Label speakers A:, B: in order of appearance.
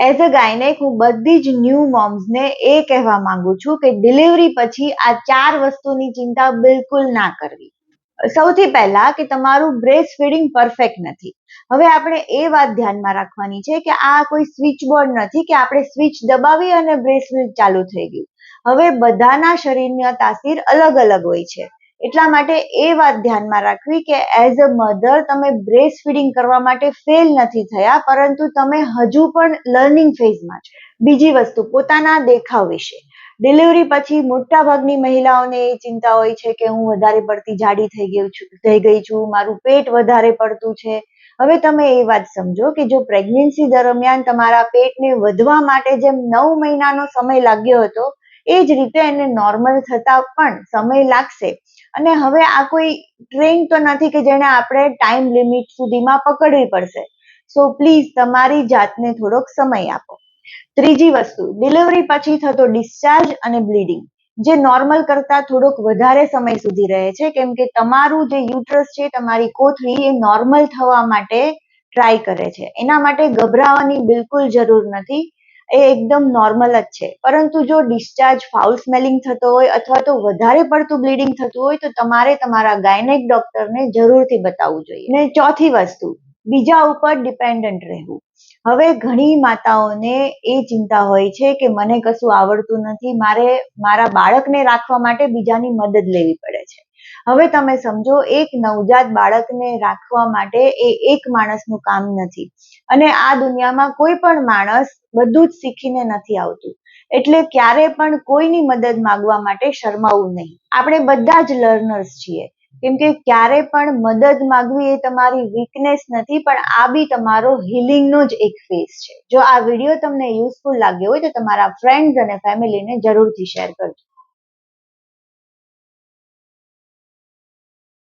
A: As a gynaec હું બધી જ ન્યૂ મોમ્સને એ કહેવા માંગુ છું કે ડિલિવરી પછી આ 4 વસ્તુની ચિંતા બિલકુલ ના કરવી. સૌથી પહેલા કે તમારું બ્રેસ્ટ ફીડિંગ પરફેક્ટ નથી. હવે આપણે એ વાત ધ્યાનમાં રાખવાની છે કે આ કોઈ સ્વિચ બોર્ડ નથી કે આપણે સ્વિચ દબાવી અને બ્રેસ્ટ ફીડ ચાલુ થઈ ગયું. હવે બધાના શરીરની તાસીર અલગ અલગ હોય છે. એટલા માટે એ વાત ધ્યાનમાં રાખવી કે એઝ અ મધર તમે બ્રેસ્ટ ફીડિંગ કરવા માટે ફેલ નથી થયા, પરંતુ તમે હજુ પણ લર્નિંગ ફેઝમાં છો. બીજી વસ્તુ, પોતાના દેખાવ વિશે. ડિલિવરી પછી મોટા ભાગની મહિલાઓને એ ચિંતા હોય છે કે હું વધારે પડતી જાડી થઈ ગઈ છું, મારું પેટ વધારે પડતું છે. હવે તમે એ વાત સમજો કે જો પ્રેગ્નન્સી દરમિયાન તમારા પેટને વધવા માટે જેમ 9 મહિનાનો સમય લાગ્યો હતો, એ જ રીતે એને નોર્મલ થતા પણ સમય લાગશે. અને હવે આ કોઈ ટ્રેન તો નથી કે જેને આપણે ટાઈમ લિમિટ સુધીમાં પકડવી પડશે. સો પ્લીઝ તમારી જાતને થોડોક સમય આપો. ત્રીજી વસ્તુ, ડિલિવરી પછી થતો ડિસ્ચાર્જ અને બ્લીડિંગ જે નોર્મલ કરતા થોડોક વધારે સમય સુધી રહે છે, કેમ કે તમારું જે યુટ્રસ છે, તમારી કોથળી એ નોર્મલ થવા માટે ટ્રાય કરે છે. એના માટે ગભરાવાની બિલકુલ જરૂર નથી, એ એકદમ નોર્મલ જ છે. પરંતુ જો ડિસ્ચાર્જ ફાઉલ સ્મેલિંગ થતો હોય અથવા તો વધારે પડતું બ્લીડિંગ થતું હોય તો તમારે તમારા ગાયનેક ડોક્ટરને જરૂરથી બતાવવું જોઈએ. ને ચોથી વસ્તુ, બીજા ઉપર ડિપેન્ડન્ટ રહેવું. હવે ઘણી માતાઓને એ ચિંતા હોય છે કે મને કશું આવડતું નથી, મારે મારા બાળકને રાખવા માટે બીજાની મદદ લેવી પડે છે. હવે તમે સમજો, એક નવજાત બાળકને રાખવા માટે એ એક માણસનું કામ નથી, અને આ દુનિયામાં કોઈ પણ માણસ બધું જ શીખીને નથી આવતું. એટલે ક્યારે પણ કોઈની મદદ માંગવા માટે શરમાવું નહીં. આપણે બધા જ લર્નર્સ છીએ, કેમ કે ક્યારે પણ મદદ માંગવી એ તમારી વીકનેસ નથી, પણ આ બી તમારો હિલિંગનો જ એક ફેઝ છે. જો આ વિડીયો તમને યુઝફુલ લાગ્યો હોય તો તમારા ફ્રેન્ડ્સ અને ફેમિલીને જરૂરથી શેર કરજો.